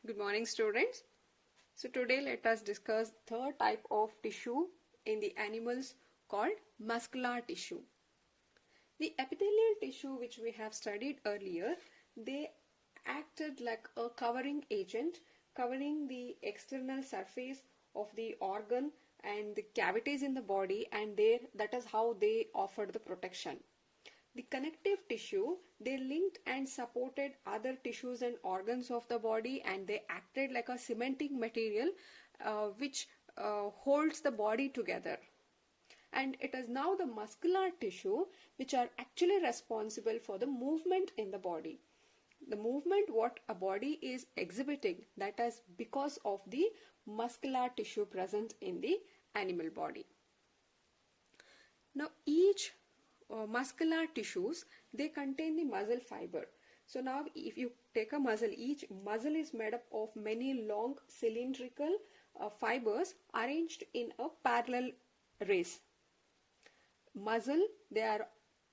Good morning, students. So today let us discuss third type of tissue in the animals called muscular tissue. The epithelial tissue which we have studied earlier, they acted like a covering agent, covering the external surface of the organ and the cavities in the body, and that is how they offered the protection. The connective tissue, they linked and supported other tissues and organs of the body, and they acted like a cementing material which holds the body together. And it is now the muscular tissue which are actually responsible for the movement in the body. The movement what a body is exhibiting, that is because of the muscular tissue present in the animal body. Now each muscular tissues, they contain the muscle fiber. So now if you take a muscle, each muscle is made up of many long cylindrical fibers arranged in a parallel race. Muscle, they are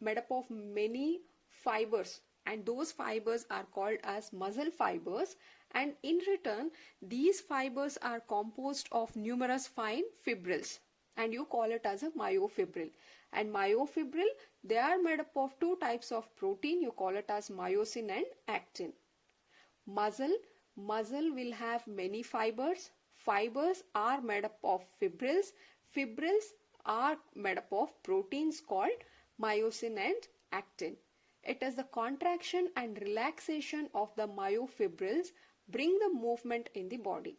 made up of many fibers, and those fibers are called as muscle fibers, and in return these fibers are composed of numerous fine fibrils, and you call it as a myofibril. And myofibril, they are made up of two types of protein. You call it as myosin and actin. Muscle will have many fibers. Fibers are made up of fibrils. Fibrils are made up of proteins called myosin and actin. It is the contraction and relaxation of the myofibrils bring the movement in the body.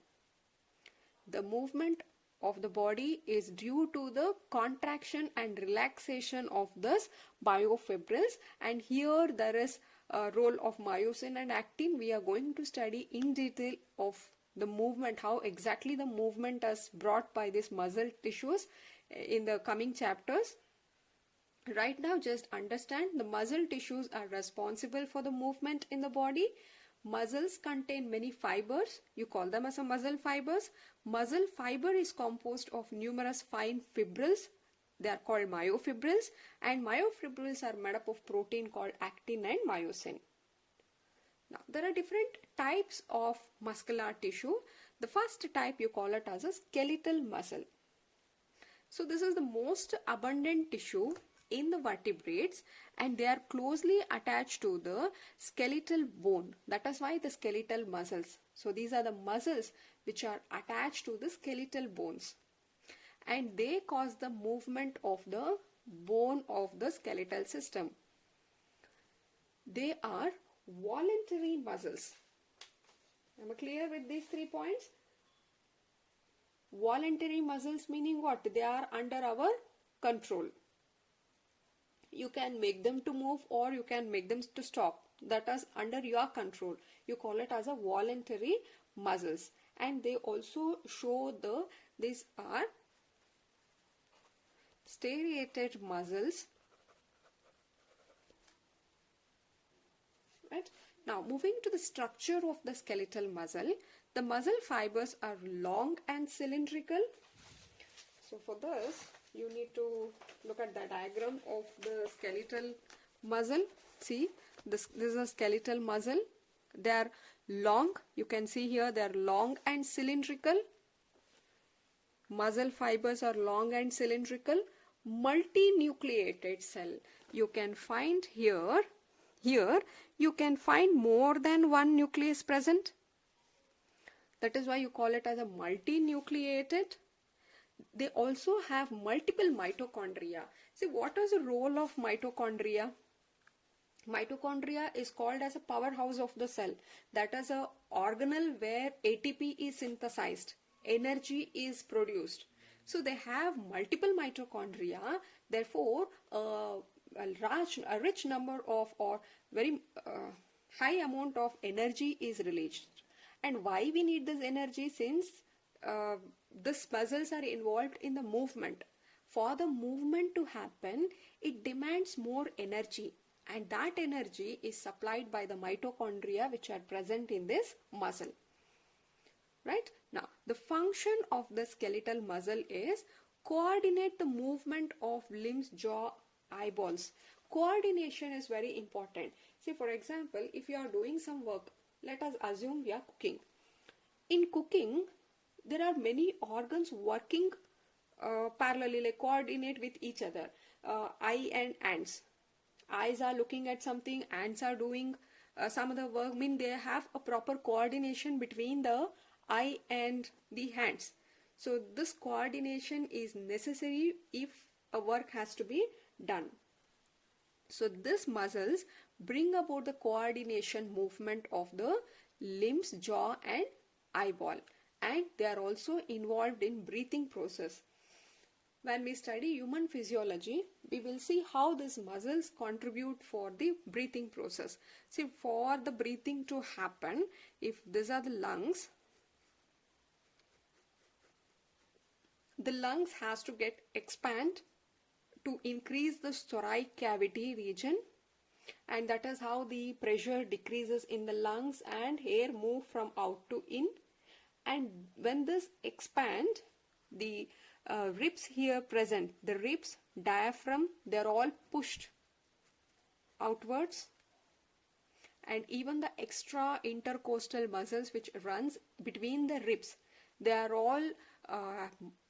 The movement of the body is due to the contraction and relaxation of this myofibrils, and here there is a role of myosin and actin. We are going to study in detail of the movement, how exactly the movement is brought by these muscle tissues in the coming chapters. Right now just understand the muscle tissues are responsible for the movement in the body. Muscles contain many fibers. You call them as a muscle fibers. Muscle fiber is composed of numerous fine fibrils. They are called myofibrils, and myofibrils are made up of protein called actin and myosin. Now there are different types of muscular tissue. The first type, you call it as a skeletal muscle. So this is the most abundant tissue in the vertebrates, and they are closely attached to the skeletal bone. That is why the skeletal muscles. So these are the muscles which are attached to the skeletal bones, and they cause the movement of the bone of the skeletal system. They are voluntary muscles. Am I clear with these 3 points? Voluntary muscles meaning what? They are under our control. You can make them to move or you can make them to stop. That is under your control. You call it as a voluntary muscles. And they also show these are striated muscles. Right? Now moving to the structure of the skeletal muscle. The muscle fibers are long and cylindrical. So for this, you need to look at the diagram of the skeletal muscle. See, this is a skeletal muscle. They are long. You can see here they are long and cylindrical. Muscle fibers are long and cylindrical. Multinucleated cell. You can find here you can find more than one nucleus present. That is why you call it as a multinucleated. They also have multiple mitochondria. See, what is the role of mitochondria? Mitochondria is called as a powerhouse of the cell. That is a organelle where ATP is synthesized, energy is produced. So they have multiple mitochondria. Therefore, a rich number of or very high amount of energy is released. And why we need this energy? Since these muscles are involved in the movement. For the movement to happen, it demands more energy, and that energy is supplied by the mitochondria which are present in this muscle. Right? Now, the function of the skeletal muscle is coordinate the movement of limbs, jaw, eyeballs. Coordination is very important. See, for example, if you are doing some work, let us assume we are cooking. In cooking, there are many organs working parallelly, like coordinate with each other. Eye and ants. Eyes are looking at something, ants are doing some other work. Mean they have a proper coordination between the eye and the hands. So this coordination is necessary if a work has to be done. So these muscles bring about the coordination movement of the limbs, jaw and eyeball, and they are also involved in breathing process. When we study human physiology, we will see how these muscles contribute for the breathing process. See, for the breathing to happen, if these are the lungs has to get expand to increase the thoracic cavity region, and that is how the pressure decreases in the lungs and air move from out to in. And when this expand, the ribs here present, the ribs, diaphragm, they are all pushed outwards, and even the extra intercostal muscles which runs between the ribs, they are all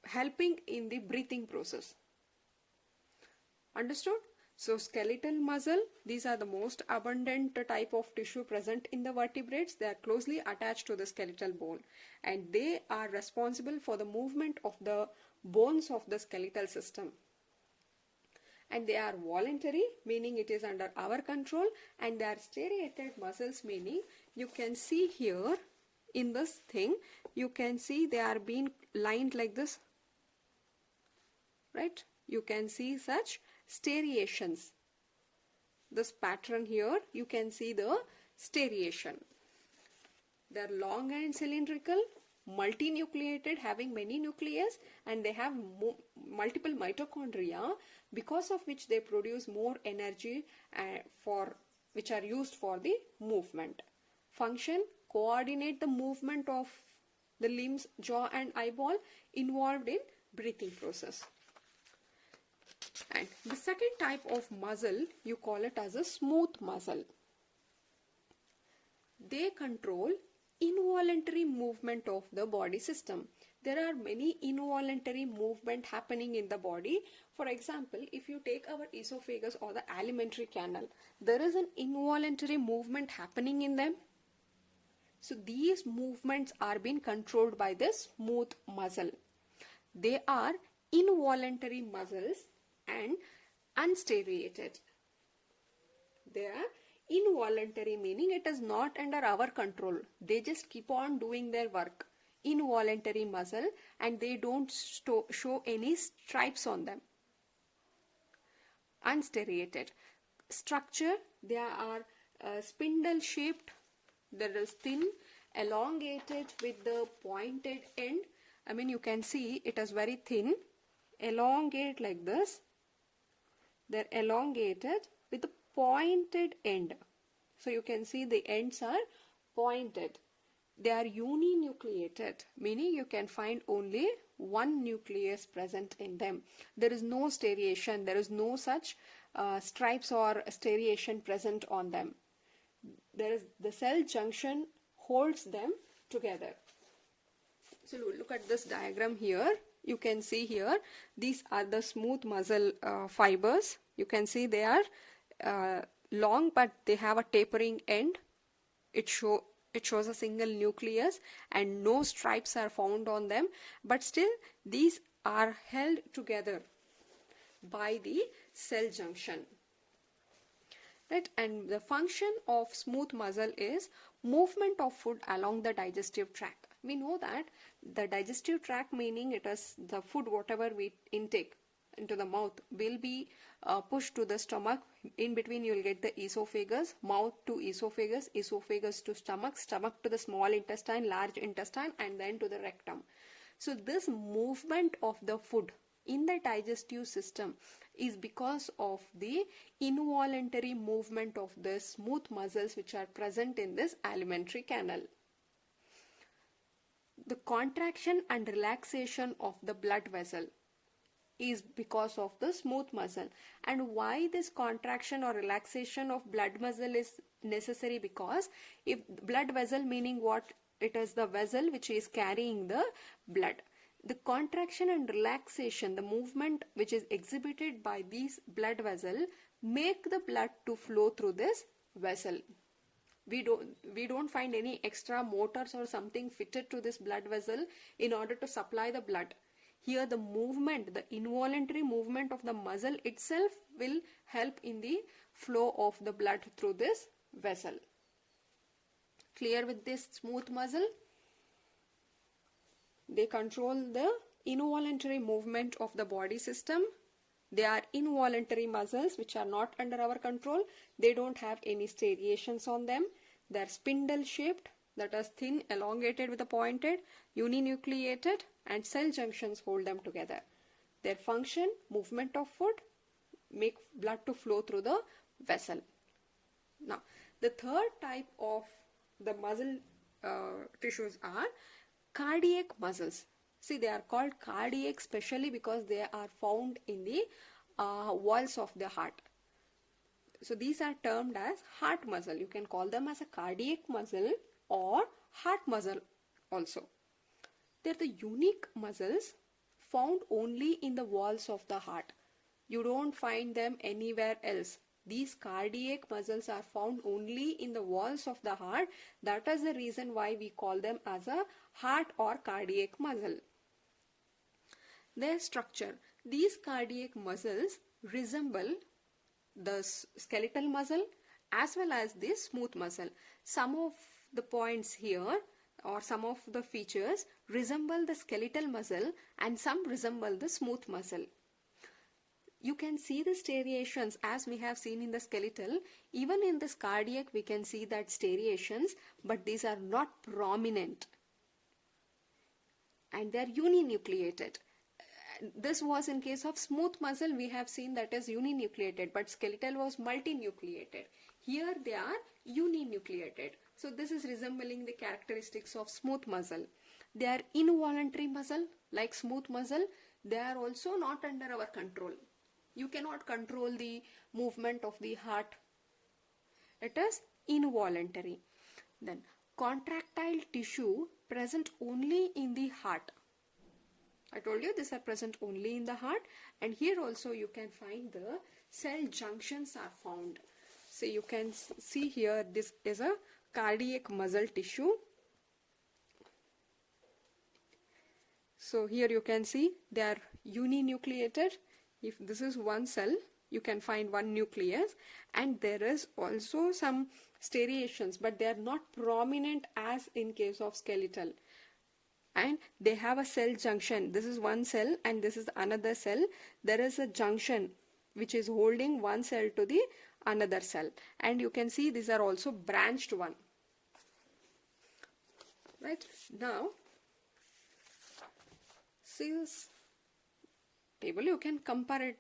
helping in the breathing process. Understood? So skeletal muscle, these are the most abundant type of tissue present in the vertebrates. They are closely attached to the skeletal bone, and they are responsible for the movement of the bones of the skeletal system. And they are voluntary, meaning it is under our control, and they are striated muscles, meaning you can see here in this thing, you can see they are being lined like this, right? You can see such striations. This pattern here, you can see the striation. They are long and cylindrical, multinucleated, having many nucleus, and they have multiple mitochondria, because of which they produce more energy which are used for the movement. Function: coordinate the movement of the limbs, jaw and eyeball, involved in breathing process. And the second type of muscle, you call it as a smooth muscle. They control involuntary movement of the body system. There are many involuntary movement happening in the body. For example, if you take our esophagus or the alimentary canal, there is an involuntary movement happening in them. So these movements are being controlled by this smooth muscle. They are involuntary muscles and unstriated. They are involuntary, meaning it is not under our control. They just keep on doing their work. Involuntary muscle, and they don't show any stripes on them. Unstriated. Structure: they are spindle shaped. There is thin, elongated with the pointed end. I mean, you can see it is very thin, elongate like this. They're elongated with a pointed end. So you can see the ends are pointed. They are uninucleated, meaning you can find only one nucleus present in them. There is no striation, there is no such stripes or striation present on them. There is the cell junction holds them together. So look at this diagram here. You can see here, these are the smooth muscle fibers. You can see they are long, but they have a tapering end. It shows a single nucleus and no stripes are found on them, but still these are held together by the cell junction. Right? And the function of smooth muscle is movement of food along the digestive tract. We know that the digestive tract, meaning it is the food whatever we intake into the mouth, will be pushed to the stomach. In between you will get the esophagus, mouth to esophagus, esophagus to stomach, stomach to the small intestine, large intestine, and then to the rectum. So this movement of the food in the digestive system is because of the involuntary movement of the smooth muscles which are present in this alimentary canal. The contraction and relaxation of the blood vessel is because of the smooth muscle. And why this contraction or relaxation of blood muscle is necessary? Because if blood vessel, meaning what? It is the vessel which is carrying the blood. The contraction and relaxation, the movement which is exhibited by these blood vessel, make the blood to flow through this vessel. We don't find any extra motors or something fitted to this blood vessel in order to supply the blood. Here the movement, the involuntary movement of the muscle itself will help in the flow of the blood through this vessel. Clear with this smooth muscle? They control the involuntary movement of the body system. They are involuntary muscles which are not under our control. They don't have any striations on them. They are spindle shaped, that is thin, elongated with a pointed, uninucleated, and cell junctions hold them together. Their function, movement of foot, make blood to flow through the vessel. Now, the third type of the muscle tissues are cardiac muscles. See, they are called cardiac specially because they are found in the walls of the heart. So these are termed as heart muscle. You can call them as a cardiac muscle or heart muscle also. They are the unique muscles found only in the walls of the heart. You don't find them anywhere else. These cardiac muscles are found only in the walls of the heart. That is the reason why we call them as a heart or cardiac muscle. Their structure. These cardiac muscles resemble the skeletal muscle as well as the smooth muscle. Some of the points here or some of the features resemble the skeletal muscle and some resemble the smooth muscle. You can see the striations as we have seen in the skeletal. Even in this cardiac we can see that striations, but these are not prominent and they are uninucleated. This was in case of smooth muscle, we have seen that is uninucleated, but skeletal was multinucleated. Here they are uninucleated. So this is resembling the characteristics of smooth muscle. They are involuntary muscle like smooth muscle. They are also not under our control. You cannot control the movement of the heart. It is involuntary. Then contractile tissue present only in the heart. I told you these are present only in the heart, and here also you can find the cell junctions are found. So you can see here this is a cardiac muscle tissue. So here you can see they are uninucleated. If this is one cell, you can find one nucleus, and there is also some striations, but they are not prominent as in case of skeletal. And they have a cell junction. This is one cell and this is another cell. There is a junction which is holding one cell to the another cell, and you can see these are also branched one. Right, now see this table, you can compare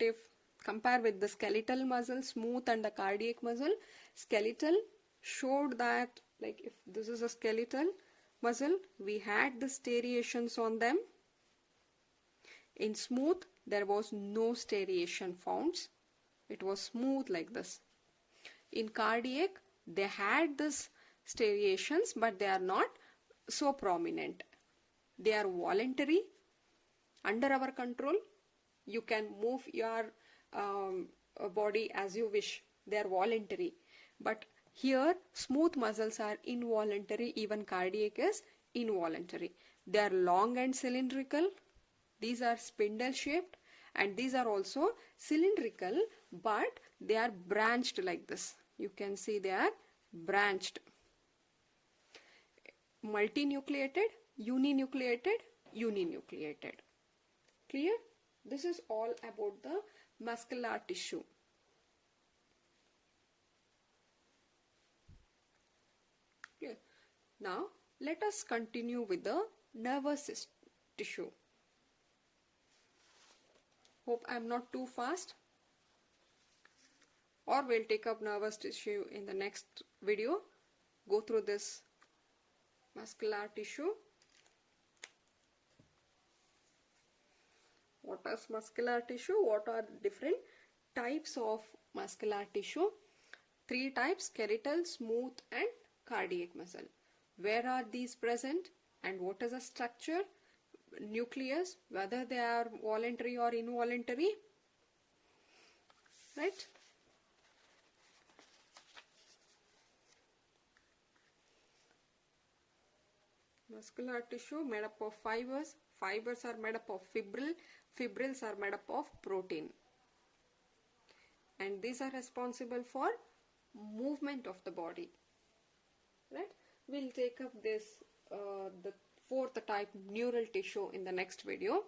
with the skeletal muscle, smooth, and the cardiac muscle. Skeletal showed that, like, if this is a skeletal muscle, we had the striations on them. In smooth, there was no striation found. It was smooth like this. In cardiac, they had this striations, but they are not so prominent. They are voluntary, under our control. You can move your body as you wish. They are voluntary. But here, smooth muscles are involuntary, even cardiac is involuntary. They are long and cylindrical. These are spindle shaped, and these are also cylindrical, but they are branched like this. You can see they are branched. Multinucleated, uninucleated, uninucleated. Clear? This is all about the muscular tissue. Clear? Now, let us continue with the nervous tissue. Hope I am not too fast. Or we'll take up nervous tissue in the next video. Go through this muscular tissue. What is muscular tissue? What are the different types of muscular tissue? 3 types: skeletal, smooth, and cardiac muscle. where are these present and what is the structure, nucleus, whether they are voluntary or involuntary, right? Muscular tissue made up of fibers. Fibers are made up of fibril. Fibrils are made up of protein. And these are responsible for movement of the body. Right? We'll take up this, the fourth type, neural tissue, in the next video.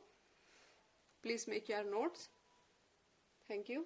Please make your notes. Thank you.